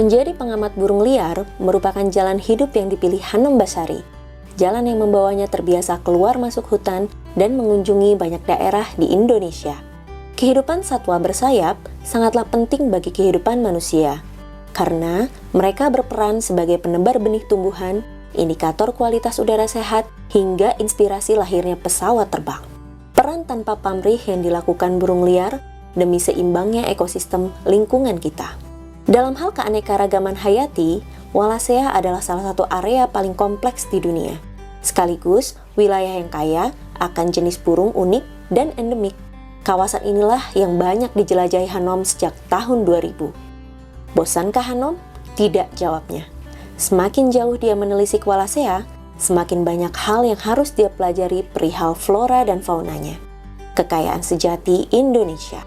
Menjadi pengamat burung liar merupakan jalan hidup yang dipilih Hanum Basari. Jalan yang membawanya terbiasa keluar masuk hutan dan mengunjungi banyak daerah di Indonesia. Kehidupan satwa bersayap sangatlah penting bagi kehidupan manusia, karena mereka berperan sebagai penebar benih tumbuhan, indikator kualitas udara sehat, hingga inspirasi lahirnya pesawat terbang. Peran tanpa pamrih yang dilakukan burung liar demi seimbangnya ekosistem lingkungan kita. Dalam hal keanekaragaman hayati, Wallacea adalah salah satu area paling kompleks di dunia, sekaligus wilayah yang kaya akan jenis burung unik dan endemik. Kawasan inilah yang banyak dijelajahi Hanum sejak tahun 2000. Bosankah Hanum? Tidak, jawabnya. Semakin jauh dia menelisik Wallacea, semakin banyak hal yang harus dia pelajari perihal flora dan faunanya. Kekayaan sejati Indonesia.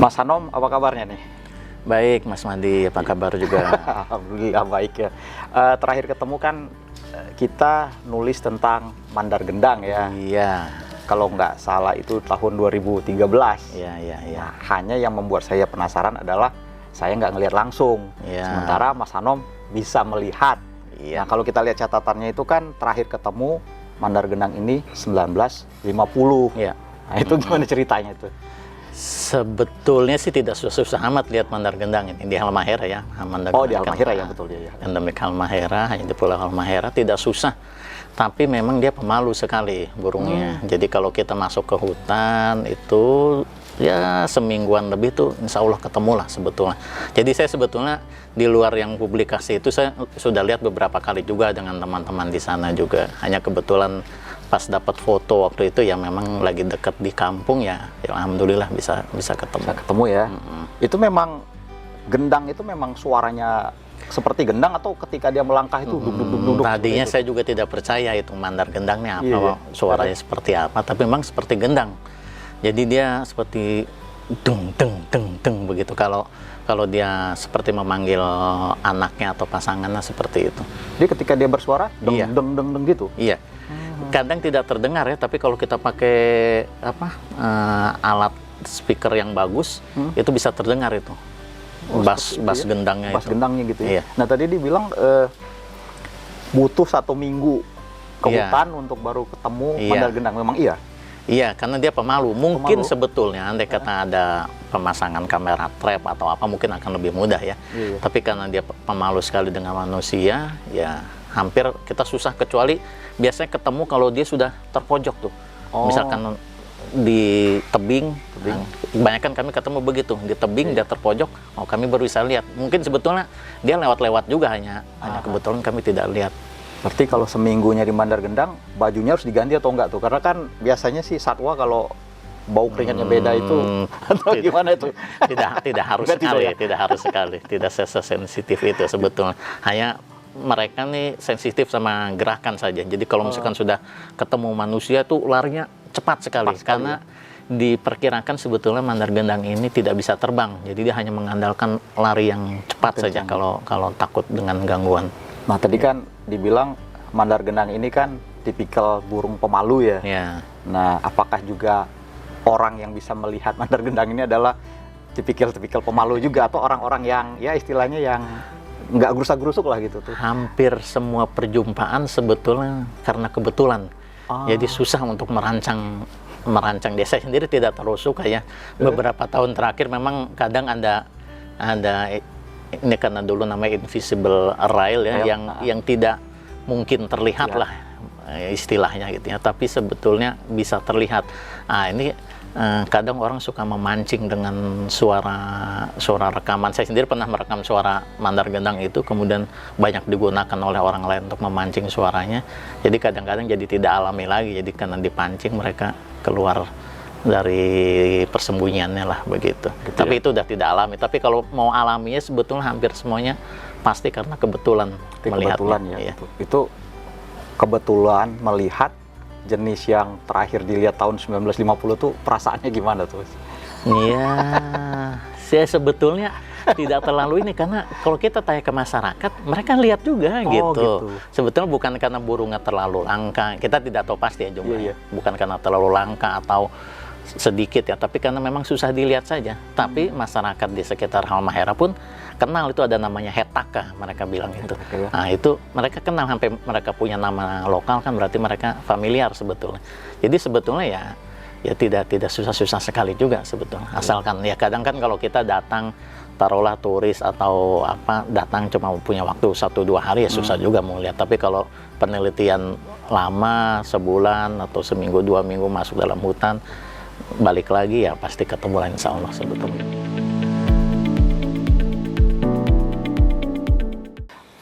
Mas Hanum, apa kabarnya nih? Baik, Mas Madi, apa kabar juga? Alhamdulillah baik ya. Terakhir ketemu kan kita nulis tentang Mandar Gendang ya. Iya. Kalau nggak salah itu tahun 2013. Iya. Nah, hanya yang membuat saya penasaran adalah saya nggak ngelihat langsung. Iya. Sementara Mas Hanum bisa melihat. Iya. Nah, kalau kita lihat catatannya itu kan terakhir ketemu Mandar Gendang ini 1950. Iya. Nah, itu gimana ceritanya itu? Sebetulnya sih tidak susah-susah amat lihat Mandar Gendang ini di Halmahera ya. Di Halmahera ya, betul ya. Endemik Halmahera, hanya di Pulau Halmahera, tidak susah. Tapi memang dia pemalu sekali burungnya. Jadi kalau kita masuk ke hutan itu ya semingguan lebih tuh insya Allah ketemu lah sebetulnya. Jadi saya sebetulnya di luar yang publikasi itu saya sudah lihat beberapa kali juga dengan teman-teman di sana juga. Hanya kebetulan pas dapat foto waktu itu ya memang lagi dekat di kampung ya alhamdulillah bisa ketemu. Bisa ketemu ya. Itu memang gendang itu memang suaranya seperti gendang atau ketika dia melangkah itu duduk. Tadinya saya juga tidak percaya itu Mandar Gendangnya apa suaranya seperti apa, tapi memang seperti gendang. Jadi dia seperti deng begitu. Kalau dia seperti memanggil anaknya atau pasangannya seperti itu. Jadi ketika dia bersuara deng gitu. Iya. Kadang tidak terdengar ya, tapi kalau kita pakai alat speaker yang bagus, itu bisa terdengar itu. Bass gendangnya Bass itu. Gendangnya gitu ya. Iya. Nah, tadi dibilang butuh 1 minggu ke hutan untuk baru ketemu Mandar Gendang. Memang iya? Iya, karena dia pemalu. Mungkin sebetulnya andai kata ada pemasangan kamera trap atau apa mungkin akan lebih mudah ya. Tapi karena dia pemalu sekali dengan manusia, ya hampir kita susah, kecuali biasanya ketemu kalau dia sudah terpojok tuh. Misalkan di tebing. Kebanyakan kami ketemu begitu, di tebing dia terpojok, kami baru bisa lihat. Mungkin sebetulnya dia lewat-lewat juga, hanya kebetulan kami tidak lihat. Berarti kalau seminggunya di Mandar Gendang, bajunya harus diganti atau enggak tuh? Karena kan biasanya sih satwa kalau bau keringatnya beda itu, atau gimana itu? Tidak harus sekali, tidak harus sekali, tidak sesensitif itu sebetulnya. Hanya mereka nih sensitif sama gerakan saja. Jadi kalau misalkan sudah ketemu manusia tuh larinya cepat sekali, karena diperkirakan sebetulnya Mandar Gendang ini tidak bisa terbang. Jadi dia hanya mengandalkan lari yang cepat saja kalau takut dengan gangguan. Nah, tadi kan dibilang Mandar Gendang ini kan tipikal burung pemalu ya. Nah, apakah juga orang yang bisa melihat Mandar Gendang ini adalah tipikal pemalu juga, atau orang-orang yang ya istilahnya yang nggak gerusak-gerusuk lah gitu tuh? Hampir semua perjumpaan sebetulnya karena kebetulan. Jadi susah untuk merancang dia. Saya sendiri tidak terlalu suka ya. Beberapa tahun terakhir memang kadang ada ini karena dulu namanya invisible rail ya, yang tidak mungkin terlihat lah istilahnya gitu ya, tapi sebetulnya bisa terlihat. Ini kadang orang suka memancing dengan suara rekaman. Saya sendiri pernah merekam suara Mandar Gendang itu, kemudian banyak digunakan oleh orang lain untuk memancing suaranya. Jadi kadang-kadang jadi tidak alami lagi, jadi karena dipancing mereka keluar dari persembunyiannya lah begitu. Tapi itu udah tidak alami. Tapi kalau mau alaminya sebetulnya hampir semuanya pasti karena kebetulan melihatnya. Ya. Itu kebetulan melihat jenis yang terakhir dilihat tahun 1950 tuh perasaannya gimana tuh? Iya, saya sebetulnya tidak terlalu ini, karena kalau kita tanya ke masyarakat, mereka lihat juga gitu. Sebetulnya bukan karena burungnya terlalu langka, kita tidak tahu pasti ya jumlahnya. Bukan karena terlalu langka atau sedikit ya, tapi karena memang susah dilihat saja. Tapi masyarakat di sekitar Halmahera pun kenal itu ada namanya hetaka, mereka bilang itu. Nah itu mereka kenal, sampai mereka punya nama lokal kan, berarti mereka familiar sebetulnya. Jadi sebetulnya ya tidak susah-susah sekali juga sebetulnya. Asalkan ya kadang kan kalau kita datang, taruhlah turis atau apa, datang cuma punya waktu 1-2 hari ya susah juga mau lihat. Tapi kalau penelitian lama, sebulan atau seminggu 2 minggu masuk dalam hutan, balik lagi ya pasti ketemu lah insya Allah sebetulnya.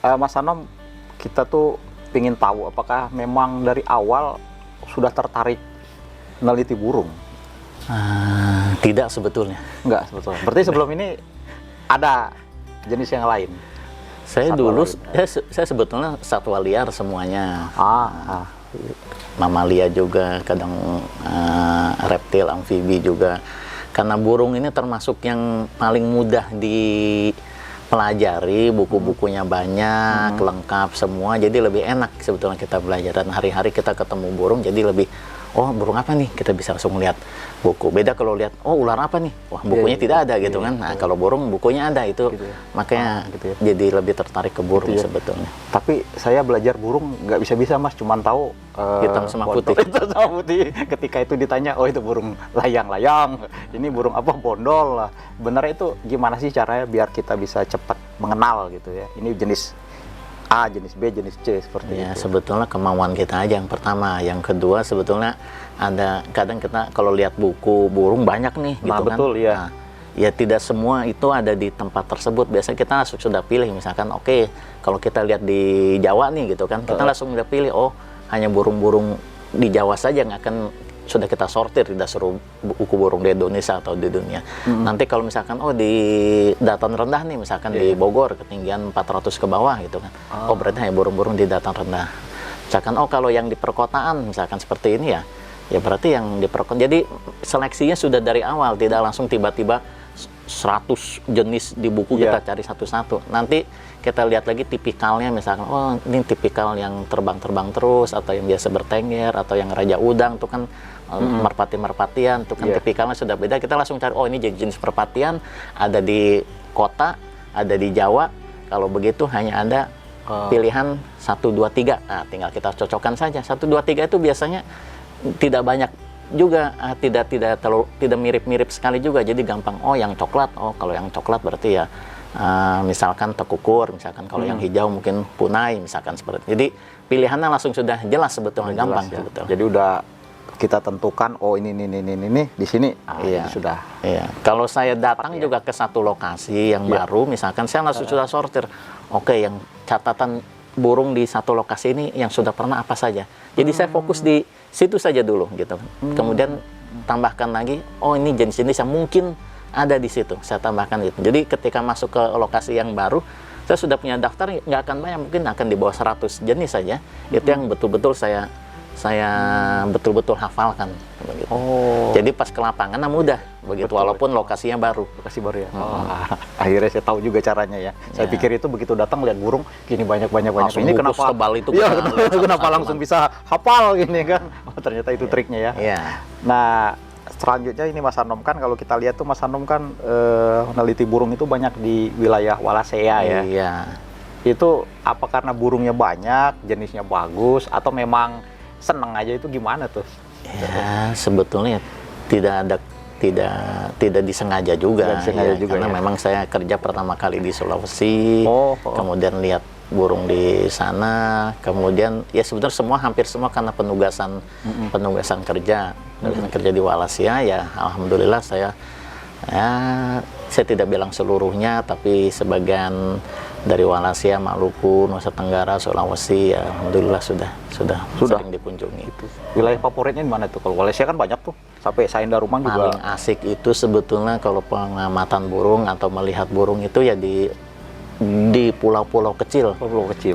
Mas Anom, kita tuh ingin tahu apakah memang dari awal sudah tertarik meneliti burung? Tidak sebetulnya. Enggak sebetulnya. Berarti sebelum ini ada jenis yang lain? Saya Satwa dulu, lain. saya sebetulnya satwa liar semuanya. Mamalia juga, kadang reptil, amfibi juga. Karena burung ini termasuk yang paling mudah dipelajari, buku-bukunya banyak, lengkap semua, jadi lebih enak sebetulnya kita belajar. Dan hari-hari kita ketemu burung, jadi lebih, oh burung apa nih, kita bisa langsung lihat buku. Beda kalau lihat, oh ular apa nih, wah bukunya tidak ada gitu kan. Nah kalau burung bukunya ada itu, makanya jadi lebih tertarik ke burung sebetulnya. Tapi saya belajar burung nggak bisa-bisa Mas, cuman tahu hitam sama putih. Hitam sama putih. Ketika itu ditanya, oh itu burung layang-layang, ini burung apa, bondol lah. Benar itu gimana sih caranya biar kita bisa cepat mengenal gitu ya, ini jenis A, jenis B, jenis C, seperti ya, itu. sebetulnya kemauan kita aja yang pertama. Yang kedua sebetulnya ada, kadang kita kalau lihat buku burung banyak nih gitu kan. Betul, ya. Nah, ya tidak semua itu ada di tempat tersebut. Biasanya kita langsung sudah pilih, misalkan oke, kalau kita lihat di Jawa nih gitu kan, kita langsung udah pilih, oh hanya burung-burung di Jawa saja yang akan sudah kita sortir, tidak seluruh buku burung di Indonesia atau di dunia. Nanti kalau misalkan oh di dataran rendah nih, misalkan di Bogor ketinggian 400 ke bawah gitu kan, oh berarti hanya burung-burung di dataran rendah. Misalkan oh kalau yang di perkotaan misalkan seperti ini ya berarti yang di perkotaan. Jadi seleksinya sudah dari awal, tidak langsung tiba-tiba 100 jenis di buku kita cari satu-satu. Nanti kita lihat lagi tipikalnya, misalkan oh ini tipikal yang terbang-terbang terus, atau yang biasa bertengger, atau yang raja udang itu kan merpati-merpatian, itu kan tipikalnya sudah beda. Kita langsung cari, oh ini jenis merpatian ada di kota, ada di Jawa. Kalau begitu hanya ada pilihan 1, 2, 3. Nah, tinggal kita cocokkan saja. 1, 2, 3 itu biasanya tidak banyak juga, tidak mirip-mirip sekali juga, jadi gampang. Oh yang coklat, oh kalau yang coklat berarti ya misalkan tekukur, misalkan kalau yang hijau mungkin punai, misalkan seperti itu. Jadi pilihannya langsung sudah jelas sebetulnya, gampang sebetulnya. Jadi udah kita tentukan, oh ini di sini, sudah. Iya. Kalau saya datang juga ke satu lokasi yang baru, misalkan saya langsung sudah sortir. Oke, yang catatan burung di satu lokasi ini yang sudah pernah apa saja. Jadi saya fokus di situ saja dulu gitu. Kemudian tambahkan lagi, oh ini jenis-jenis yang mungkin ada di situ, saya tambahkan gitu. Jadi ketika masuk ke lokasi yang baru, saya sudah punya daftar, nggak akan banyak, mungkin akan di bawah 100 jenis saja. Itu yang betul-betul saya betul-betul hafalkan begitu. Jadi pas ke lapangan mudah begitu, walaupun lokasinya baru. Lokasi baru ya. Akhirnya saya tahu juga caranya ya. Saya pikir itu begitu datang lihat burung gini banyak. Ini kenapa tebal itu? Kenapa langsung bisa hafal gini kan? Oh, ternyata itu triknya ya. Nah, selanjutnya ini Mas Anom kan, kalau kita lihat tuh Mas Anom kan meneliti burung itu banyak di wilayah Wallacea ya. Iya. Itu apa karena burungnya banyak, jenisnya bagus, atau memang seneng aja, itu gimana tuh? Ya sebetulnya tidak disengaja juga, karena memang saya kerja pertama kali di Sulawesi, kemudian lihat burung di sana, kemudian ya sebetulnya hampir semua karena penugasan kerja di Wallacea ya. Alhamdulillah saya tidak bilang seluruhnya, tapi sebagian dari Wallacea, Maluku, Nusa Tenggara, Sulawesi, ya, alhamdulillah sudah sering dikunjungi. Wilayah favoritnya di mana tuh? Kalau Wallacea kan banyak tuh, sampai Saenda Rumah juga. Paling asik itu sebetulnya kalau pengamatan burung atau melihat burung itu ya di pulau-pulau kecil.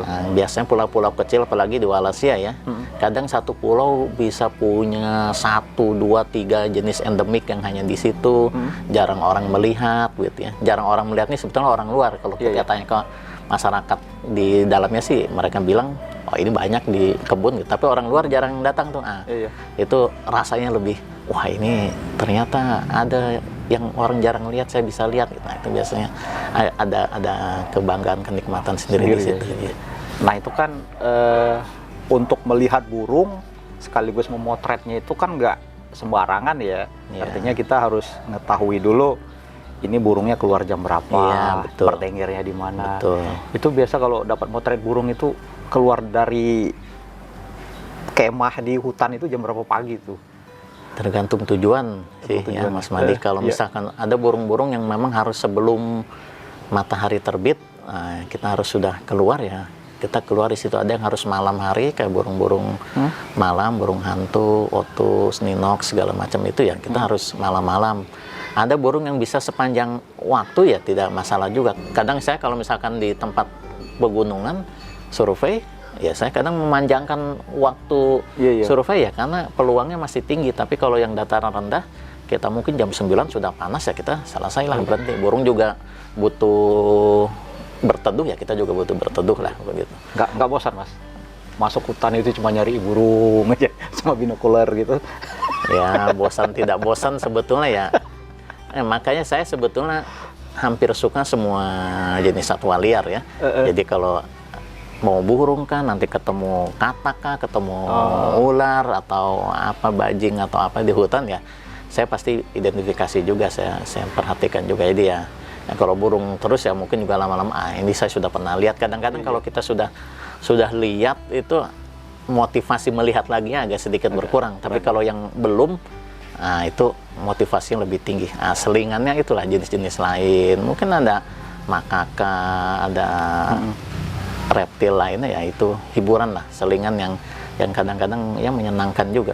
Nah, biasanya pulau-pulau kecil, apalagi di Wallacea ya. Kadang satu pulau bisa punya 1, 2, 3 jenis endemik yang hanya di situ. Jarang orang melihat gitu ya. Jarang orang melihat ini sebetulnya orang luar. Kalau kita tanya ke masyarakat di dalamnya sih, mereka bilang oh ini banyak di kebun gitu. Tapi orang luar jarang datang tuh. Iya. Itu rasanya lebih, wah ini ternyata ada yang orang jarang lihat, saya bisa lihat. Nah itu biasanya ada kebanggaan, kenikmatan sendiri di situ. Ya. Nah itu kan untuk melihat burung sekaligus memotretnya itu kan nggak sembarangan ya. Artinya kita harus mengetahui dulu ini burungnya keluar jam berapa, bertenggernya di mana. Itu biasa kalau dapat motret burung itu keluar dari kemah di hutan itu jam berapa pagi tuh? Tergantung tujuan sih ya Mas Madi. Kalau misalkan ada burung-burung yang memang harus sebelum matahari terbit, kita harus sudah keluar ya. Kita keluar di situ. Ada yang harus malam hari kayak burung-burung malam, burung hantu, otus, ninox segala macam itu ya. Kita harus malam-malam. Ada burung yang bisa sepanjang waktu ya, tidak masalah juga. Kadang saya kalau misalkan di tempat pegunungan survei, ya saya kadang memanjangkan waktu survei ya, karena peluangnya masih tinggi. Tapi kalau yang dataran rendah, kita mungkin jam 9 sudah panas ya, kita selesai lah, berhenti. Burung juga butuh berteduh ya, kita juga butuh berteduh lah begitu. Nggak bosan Mas? Masuk hutan itu cuma nyari burung aja sama binokular gitu? Ya bosan tidak bosan sebetulnya ya. Makanya saya sebetulnya hampir suka semua jenis satwa liar ya. Jadi kalau mau burung kan, nanti ketemu katak kah, ketemu ular atau apa, bajing atau apa di hutan ya, saya pasti identifikasi juga, saya perhatikan juga. Jadi ya, kalau burung terus ya mungkin juga lama-lama ini saya sudah pernah lihat. Kadang-kadang kalau kita sudah lihat itu motivasi melihat lagi agak sedikit berkurang. Tapi kalau yang belum, itu motivasi yang lebih tinggi. Selingannya itulah jenis-jenis lain. Mungkin ada makaka, ada reptil lainnya ya, itu hiburan lah, selingan yang kadang-kadang ya menyenangkan juga.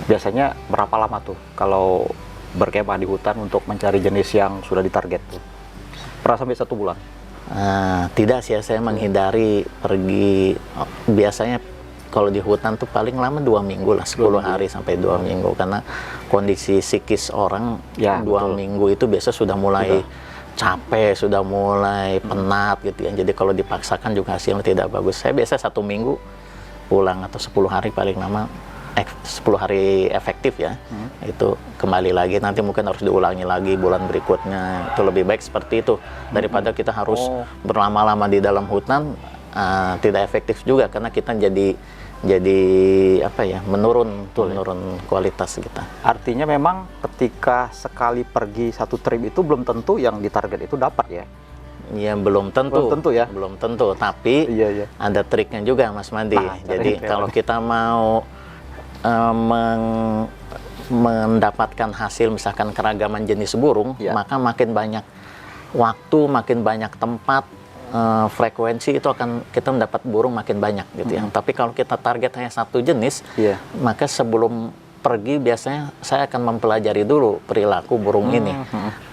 Biasanya berapa lama tuh kalau berkemah di hutan untuk mencari jenis yang sudah ditarget tuh? Pernah sampai 1 bulan? Tidak sih, saya menghindari pergi. Biasanya kalau di hutan tuh paling lama 2 minggu lah, 10 hari sampai 2 minggu, karena kondisi psikis orang ya, 2 minggu itu biasa sudah mulai capek, sudah mulai penat gitu ya. Jadi kalau dipaksakan juga hasilnya tidak bagus. Saya biasa 1 minggu pulang, atau 10 hari paling lama, 10 hari efektif ya. Itu kembali lagi, nanti mungkin harus diulangi lagi bulan berikutnya. Itu lebih baik seperti itu daripada kita harus berlama-lama di dalam hutan. Tidak efektif juga, karena kita jadi apa ya, menurun kualitas kita. Artinya memang ketika sekali pergi satu trip itu belum tentu yang ditarget itu dapat ya? Ya belum tentu ya. Belum tentu, tapi ada triknya juga Mas Mandi. Jadi kalau kita mau mendapatkan hasil misalkan keragaman jenis burung, maka makin banyak waktu, makin banyak tempat, frekuensi, itu akan kita mendapat burung makin banyak gitu ya. Tapi kalau kita target hanya satu jenis, maka sebelum pergi biasanya saya akan mempelajari dulu perilaku burung ini,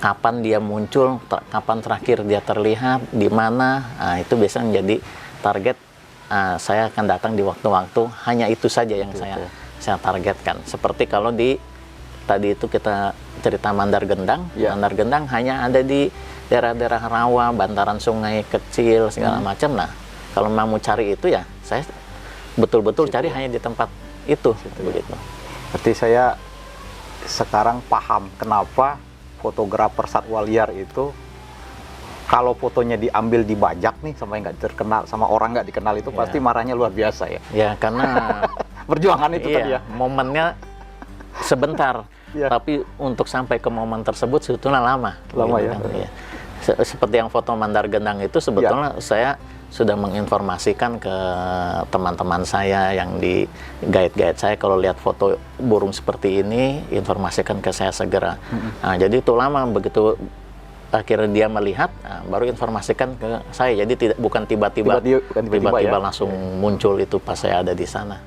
kapan dia muncul, kapan terakhir dia terlihat, di mana. Itu biasanya menjadi target. Saya akan datang di waktu-waktu, hanya itu saja yang saya targetkan. Seperti kalau tadi itu kita cerita Mandar Gendang, Mandar Gendang hanya ada di daerah-daerah rawa, bantaran sungai kecil segala macam. Nah, kalau mau cari itu ya, saya betul-betul cari hanya di tempat itu, begitu. Berarti saya sekarang paham kenapa fotografer satwa liar itu kalau fotonya diambil dibajak nih sampai nggak terkenal, sama orang nggak dikenal itu pasti marahnya luar biasa ya. Ya, karena perjuangan itu tadi ya. Momennya sebentar, tapi untuk sampai ke momen tersebut sebetulnya lama gitu, ya. Kan? Seperti yang foto Mandar Gendang itu sebetulnya saya sudah menginformasikan ke teman-teman saya yang di guide-guide saya, kalau lihat foto burung seperti ini, informasikan ke saya segera. Jadi itu lama, begitu akhirnya dia melihat, baru informasikan ke saya. Jadi bukan tiba-tiba langsung muncul itu pas saya ada di sana.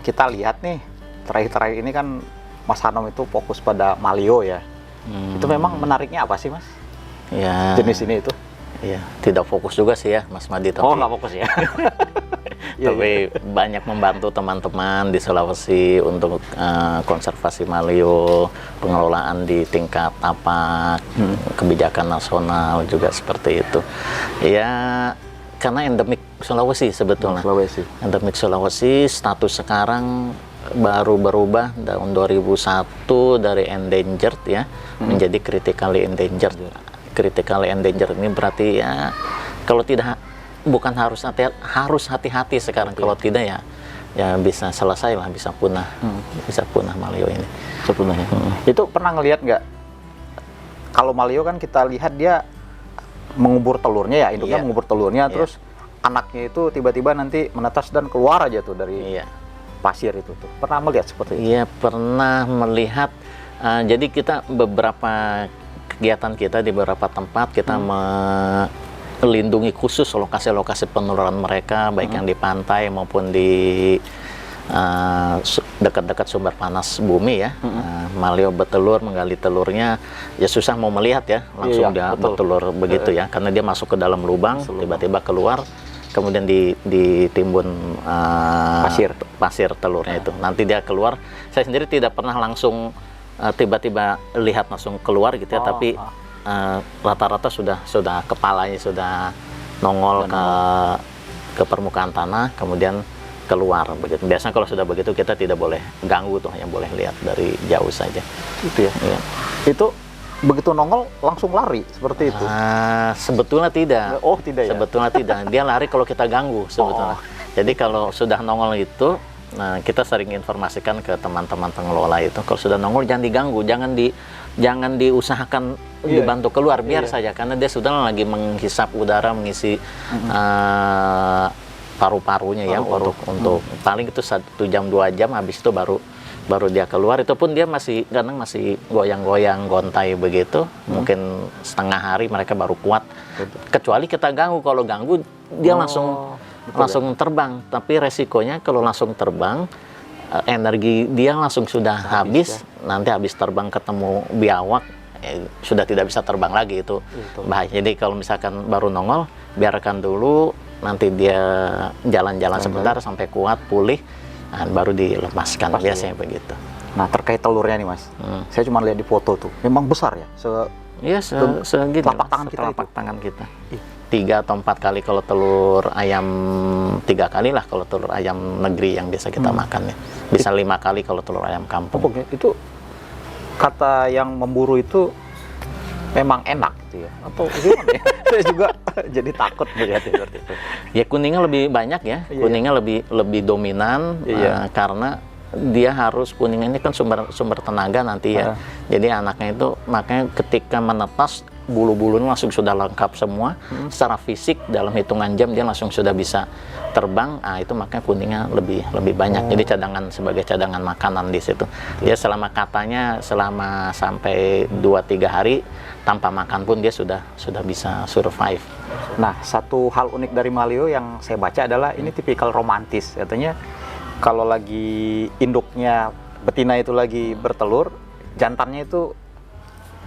Kita lihat nih, terakhir-terakhir ini kan Mas Hanom itu fokus pada Maleo ya. Itu memang menariknya apa sih Mas? Ya, jenis ini itu? Iya, tidak fokus juga sih ya Mas Madi. Tapi, nggak fokus ya? Tapi banyak membantu teman-teman di Sulawesi untuk konservasi maleo, pengelolaan di tingkat tapak, kebijakan nasional juga seperti itu. Ya, karena endemik Sulawesi sebetulnya. Endemik Sulawesi, status sekarang baru berubah tahun 2001 dari endangered ya menjadi critically endangered. Critically endangered ini berarti ya kalau tidak, bukan harus hati-hati sekarang. Kalau tidak ya bisa selesai lah, bisa punah maleo ini. Bisa punah ya. Itu pernah ngelihat nggak? Kalau maleo kan kita lihat dia mengubur telurnya ya, induknya mengubur telurnya, terus anaknya itu tiba-tiba nanti menetas dan keluar aja tuh dari pasir itu tuh. Pernah melihat seperti itu? Iya, pernah melihat. Jadi kita beberapa kegiatan kita di beberapa tempat kita melindungi khusus lokasi-lokasi penularan mereka, baik yang di pantai maupun di dekat-dekat sumber panas bumi ya. Maleo bertelur, menggali telurnya ya susah mau melihat ya, langsung dia bertelur begitu ya, karena dia masuk ke dalam lubang, tiba-tiba keluar, kemudian ditimbun pasir telurnya itu. Nanti dia keluar. Saya sendiri tidak pernah langsung tiba-tiba lihat langsung keluar gitu ya, tapi rata-rata sudah kepalanya sudah nongol ke permukaan tanah, kemudian keluar begitu. Biasanya kalau sudah begitu kita tidak boleh ganggu tuh, yang boleh lihat dari jauh saja. Itu ya. Itu begitu nongol langsung lari seperti itu? Sebetulnya tidak. Oh tidak ya? Sebetulnya tidak. Dia lari kalau kita ganggu sebetulnya. Jadi kalau sudah nongol itu, kita sering informasikan ke teman-teman pengelola itu, kalau sudah nongol jangan diganggu, jangan diusahakan dibantu keluar, biar saja, karena dia sudah lagi menghisap udara, mengisi paru-parunya ya, untuk paling itu 1 jam 2 jam, habis itu baru dia keluar. Itu pun dia kadang masih goyang-goyang, gontai begitu, mungkin setengah hari mereka baru kuat. Kecuali kita ganggu, kalau ganggu dia langsung terbang. Tapi resikonya kalau langsung terbang, energi dia langsung sudah habis. Nanti habis terbang ketemu biawak, sudah tidak bisa terbang lagi, itu bahaya. Jadi kalau misalkan baru nongol, biarkan dulu, nanti dia jalan-jalan sebentar sampai kuat, pulih, baru dilepaskan. Biasanya begitu. Nah, terkait telurnya nih Mas, saya cuma lihat di foto tuh, memang besar ya? Segitu. Telapak tangan kita. 3 atau 4 kali kalau telur ayam, 3 kali lah kalau telur ayam negeri yang biasa kita makan ya. Bisa 5 kali kalau telur ayam kampung. Itu kata yang memburu itu memang enak gitu ya? Atau gimana ya? Saya juga jadi takut melihatnya seperti itu. Ya kuningnya lebih banyak ya, kuningnya lebih dominan karena dia harus, kuningnya ini kan sumber tenaga nanti ya. Jadi anaknya itu makanya ketika menetas, bulu-bulunya langsung sudah lengkap semua, secara fisik dalam hitungan jam dia langsung sudah bisa terbang. Itu makanya kuningnya lebih banyak. Jadi sebagai cadangan makanan di situ. Dia katanya selama sampai 2-3 hari tanpa makan pun dia sudah bisa survive. Nah, satu hal unik dari maleo yang saya baca adalah ini tipikal romantis. Katanya kalau lagi induknya betina itu lagi bertelur, jantannya itu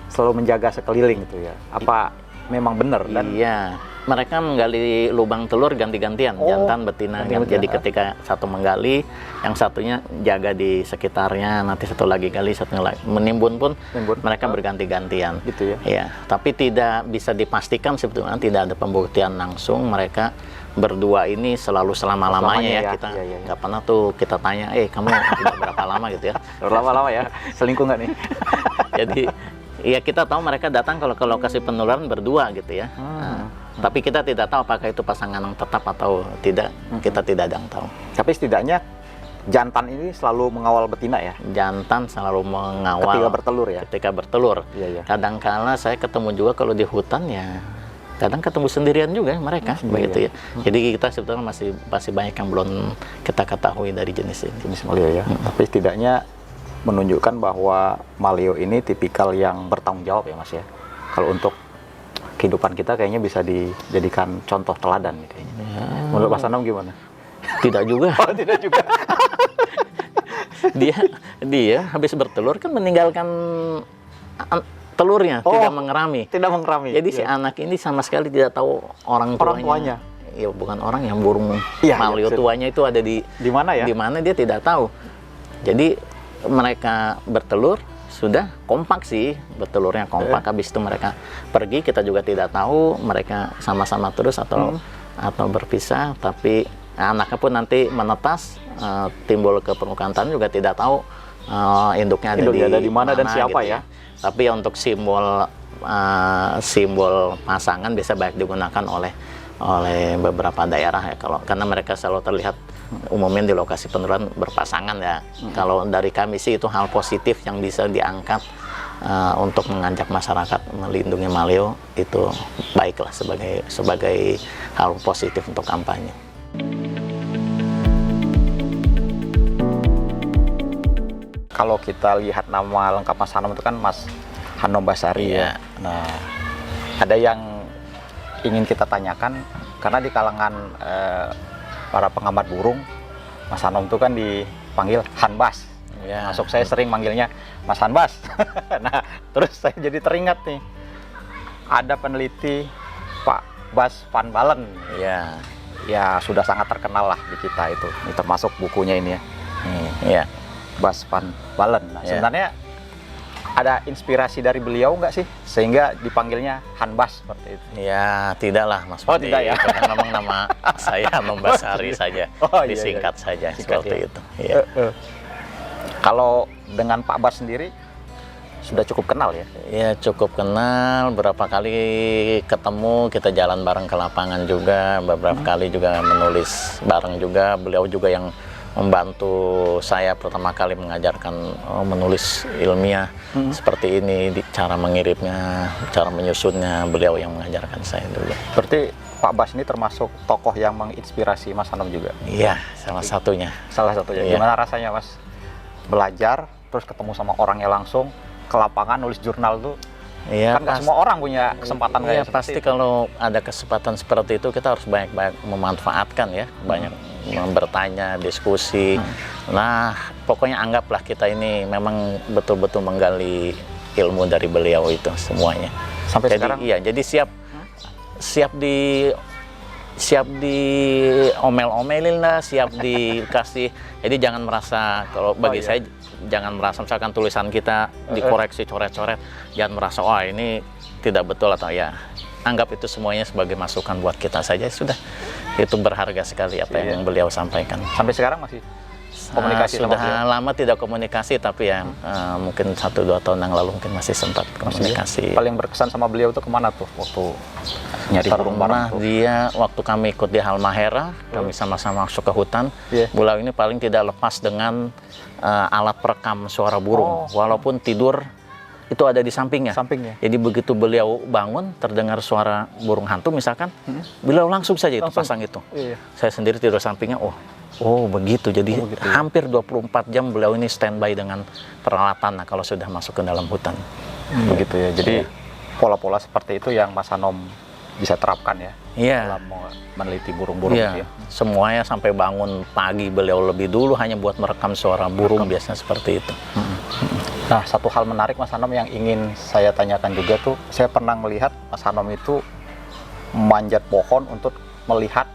selalu menjaga sekeliling gitu ya. Apa memang benar? Dan iya, mereka menggali lubang telur ganti-gantian, jantan betina. Jadi ketika satu menggali, yang satunya jaga di sekitarnya, nanti satu lagi gali, satunya lagi menimbun pun mereka berganti-gantian. Gitu ya. Iya, tapi tidak bisa dipastikan sebetulnya, tidak ada pembuktian langsung mereka berdua ini selalu selama-lamanya ya. Kita nggak pernah tuh kita tanya, kamu sudah berapa lama gitu ya? Lama-lama ya, selingkuh nggak nih? Jadi ya kita tahu mereka datang kalau ke lokasi penularan berdua gitu ya. Tapi kita tidak tahu apakah itu pasangan yang tetap atau tidak. Kita tidak ada yang tahu. Tapi setidaknya jantan ini selalu mengawal betina ya? Jantan selalu mengawal ketika bertelur ya? Ketika bertelur. Kadang-kala saya ketemu juga kalau di hutan ya, kadang ketemu sendirian juga mereka begitu ya. Jadi kita sebetulnya masih banyak yang belum kita ketahui dari jenis ini. Jenis maleo ya. Tapi setidaknya menunjukkan bahwa maleo ini tipikal yang bertanggung jawab ya Mas ya. Kalau untuk kehidupan kita kayaknya bisa dijadikan contoh teladan nih kayaknya. Menurut Mas Anam gimana? Tidak juga. Oh, tidak juga. dia habis bertelur kan meninggalkan telurnya, tidak mengerami. Tidak mengerami. Jadi si anak ini sama sekali tidak tahu orang tuanya. ya bukan orang yang burung Iya, maleo tuanya itu ada di mana ya? di mana dia tidak tahu. Jadi mereka bertelur sudah kompak sih, bertelurnya kompak. Habis itu mereka pergi, kita juga tidak tahu mereka sama-sama terus atau berpisah. Tapi anaknya pun nanti menetas, timbul ke permukaan tanah juga tidak tahu induknya ada di mana dan siapa gitu ya. Tapi untuk simbol pasangan bisa baik digunakan oleh beberapa daerah ya, karena mereka selalu terlihat umumnya di lokasi peneluran berpasangan ya. Kalau dari kami sih itu hal positif yang bisa diangkat untuk mengajak masyarakat melindungi maleo, itu baiklah sebagai hal positif untuk kampanye. Kalau kita lihat nama lengkap Mas Hanom itu kan Mas Hanom Basari ya. Nah, ada yang ingin kita tanyakan, karena di kalangan para pengamat burung, Mas Hanom itu kan dipanggil Hanbas. Ya. Masuk saya sering manggilnya Mas Hanbas. Nah, terus saya jadi teringat nih, ada peneliti Pak Bas van Balen. Ya. Ya sudah sangat terkenal lah di kita itu. Ini termasuk bukunya ini ya. Ya. Bas van Balen. Nah, Ya. sebenarnya ada inspirasi dari beliau nggak sih sehingga dipanggilnya Hanbas seperti itu? Ya, tidaklah Mas Oh, Budi. tidak ya? Itu kan memang nama saya Hanom Basari saja. Oh, iya, Disingkat iya. saja Singkat, seperti ya. itu. Ya. Kalau dengan Pak Bas sendiri sudah cukup kenal ya? Ya, cukup kenal, berapa kali ketemu, kita jalan bareng ke lapangan juga, beberapa kali juga menulis bareng juga. Beliau juga yang membantu saya pertama kali mengajarkan menulis ilmiah seperti ini, cara mengirimnya, cara menyusunnya, beliau yang mengajarkan saya dulu. Berarti Pak Bas ini termasuk tokoh yang menginspirasi Mas Hanom juga? Iya, salah satunya. Salah satunya. Iya. Gimana rasanya Mas belajar, terus ketemu sama orangnya langsung, ke lapangan nulis jurnal tuh? Iya, Kan nggak semua orang punya kesempatan iya, kayak pasti seperti itu. kalau ada kesempatan seperti itu kita harus banyak-banyak memanfaatkan ya, banyak bertanya, diskusi. Nah, pokoknya anggaplah kita ini memang betul-betul menggali ilmu dari beliau itu semuanya. Sampai Jadi sekarang? iya, jadi siap di omel-omelin lah, siap dikasih. Jadi jangan merasa, kalau bagi saya jangan merasa misalkan tulisan kita dikoreksi coret-coret, jangan merasa wah ini tidak betul atau ya. Anggap itu semuanya sebagai masukan buat kita saja, sudah. Itu berharga sekali apa yang beliau sampaikan. Sampai sekarang masih komunikasi sama sudah beliau? lama tidak komunikasi, tapi ya mungkin 1-2 tahun yang lalu mungkin masih sempat komunikasi. Paling berkesan sama beliau tuh kemana tuh waktu nyari burung bareng Pernah tuh? dia waktu kami ikut di Halmahera, kami sama-sama masuk ke hutan. Iya. Beliau ini paling tidak lepas dengan alat perekam suara burung, walaupun tidur itu ada di sampingnya. Jadi begitu beliau bangun terdengar suara burung hantu misalkan, beliau langsung saja itu pasang itu. Iya. Saya sendiri tidur sampingnya, oh begitu. Jadi begitu ya. hampir 24 jam beliau ini standby dengan peralatan kalau sudah masuk ke dalam hutan. Begitu ya. Jadi pola-pola seperti itu yang Mas Hanom bisa terapkan ya Iya. dalam meneliti burung-burung Iya, gitu ya. semuanya sampai bangun pagi beliau lebih dulu hanya buat merekam suara burung, biasanya seperti itu. Nah, satu hal menarik Mas Hanom yang ingin saya tanyakan juga tuh, saya pernah melihat Mas Hanom itu memanjat pohon untuk melihat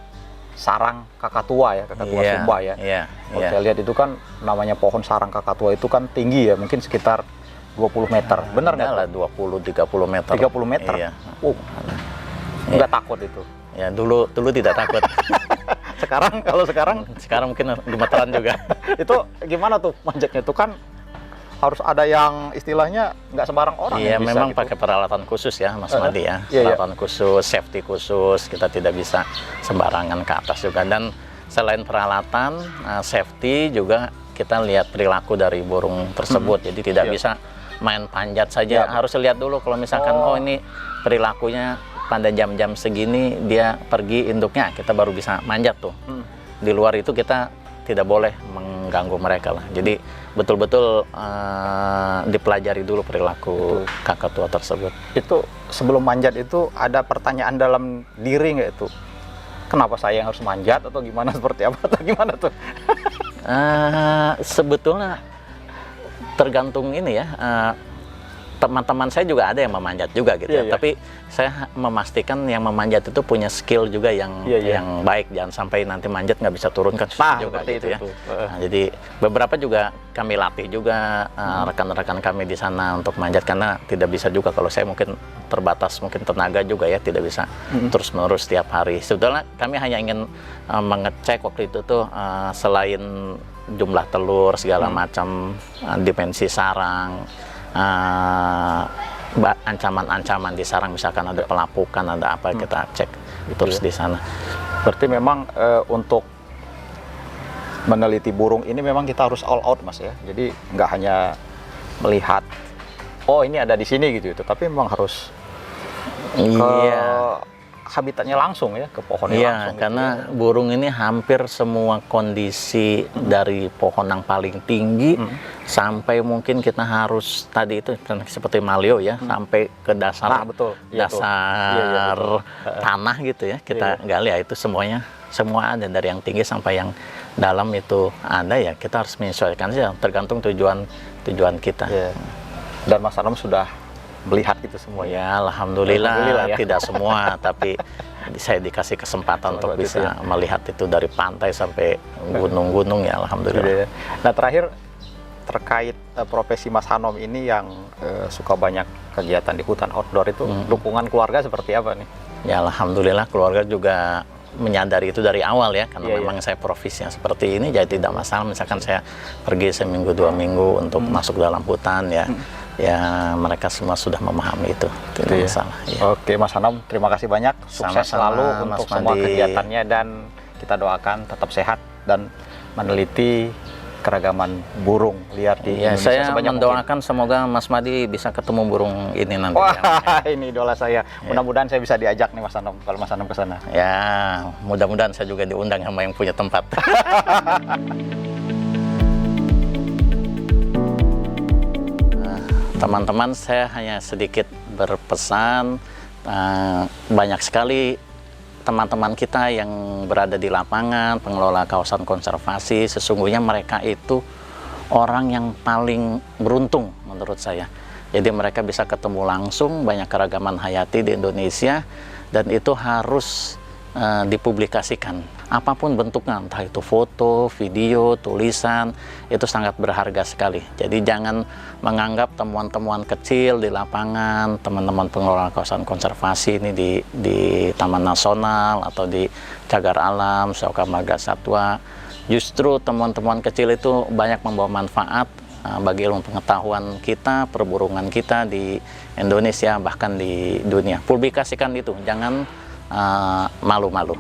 sarang kakatua ya, kakatua Iya, Sumba ya. Iya, Kalau iya. saya lihat itu kan namanya pohon sarang kakatua itu kan tinggi ya, mungkin sekitar 20 meter. Benar nggak? Lah 20-30 meter. 30 meter? Iya. Nggak takut itu. Ya dulu tidak takut. Sekarang mungkin gemeteran juga. Itu gimana tuh manjatnya tuh kan harus ada yang istilahnya nggak sembarang orang Iya, yang bisa memang gitu. pakai peralatan khusus ya, Mas Madi ya. Iya, Peralatan khusus, safety khusus, kita tidak bisa sembarangan ke atas juga. Dan selain peralatan safety juga kita lihat perilaku dari burung tersebut. Jadi tidak bisa main panjat saja. Harus lihat dulu kalau misalkan ini perilakunya pada jam-jam segini dia pergi induknya, kita baru bisa manjat tuh. Di luar itu kita tidak boleh mengganggu mereka lah. Jadi betul-betul dipelajari dulu perilaku kakatua tersebut. Itu sebelum manjat itu ada pertanyaan dalam diri nggak itu? Kenapa saya yang harus manjat atau gimana, seperti apa atau gimana tuh? Sebetulnya tergantung ini ya, teman-teman saya juga ada yang memanjat juga gitu ya. Tapi saya memastikan yang memanjat itu punya skill juga yang yang baik, jangan sampai nanti manjat nggak bisa turun kan juga gitu ya. Nah, jadi beberapa juga kami latih juga rekan-rekan kami di sana untuk manjat, karena tidak bisa juga kalau saya mungkin terbatas mungkin tenaga juga ya, tidak bisa terus-menerus setiap hari. Sebetulnya kami hanya ingin mengecek waktu itu tuh selain jumlah telur segala macam, dimensi sarang, ancaman-ancaman di sarang, misalkan ada pelapukan, ada apa, kita cek terus di sana. Berarti memang untuk meneliti burung ini memang kita harus all out Mas ya. Jadi nggak hanya melihat oh ini ada di sini gitu, tapi memang harus ke habitatnya langsung ya, ke pohonnya langsung. Karena gitu burung ini hampir semua kondisi dari pohon yang paling tinggi sampai mungkin kita harus tadi itu seperti malio ya, sampai ke dasar dasar tanah gitu ya, kita gali ya, itu semuanya semua ada, dari yang tinggi sampai yang dalam itu ada ya, kita harus menyesuaikan saja tergantung tujuan kita. Dan Mas Anam sudah melihat itu semua ya? Alhamdulillah ya. Tidak semua, tapi saya dikasih kesempatan untuk bisa melihat itu dari pantai sampai gunung-gunung ya, alhamdulillah. Nah, terakhir terkait profesi Mas Hanom ini yang suka banyak kegiatan di hutan outdoor itu, dukungan keluarga seperti apa nih? Ya alhamdulillah, keluarga juga menyadari itu dari awal ya, karena memang saya profesi yang seperti ini, jadi tidak masalah misalkan saya pergi seminggu 2 minggu untuk masuk dalam hutan ya. Ya mereka semua sudah memahami itu, tidak masalah. Oke Mas Hanom, terima kasih banyak, sukses selalu untuk semua kegiatannya, dan kita doakan tetap sehat dan meneliti keragaman burung liar di Indonesia. Saya mendoakan semoga Mas Madi bisa ketemu burung ini nanti. Wah, ini idola saya. Mudah-mudahan saya bisa diajak nih Mas Hanom, kalau Mas Hanom ke sana. Ya, mudah-mudahan saya juga diundang sama yang punya tempat. Teman-teman, saya hanya sedikit berpesan, banyak sekali teman-teman kita yang berada di lapangan, pengelola kawasan konservasi, sesungguhnya mereka itu orang yang paling beruntung menurut saya. Jadi mereka bisa ketemu langsung banyak keragaman hayati di Indonesia, dan itu harus dipublikasikan. Apapun bentuknya, entah itu foto, video, tulisan, itu sangat berharga sekali. Jadi jangan menganggap temuan-temuan kecil di lapangan, teman-teman pengelola kawasan konservasi ini di Taman Nasional atau di Cagar Alam, Suaka Marga Satwa, justru temuan-temuan kecil itu banyak membawa manfaat bagi ilmu pengetahuan kita, perburungan kita di Indonesia, bahkan di dunia. Publikasikan itu, jangan malu-malu.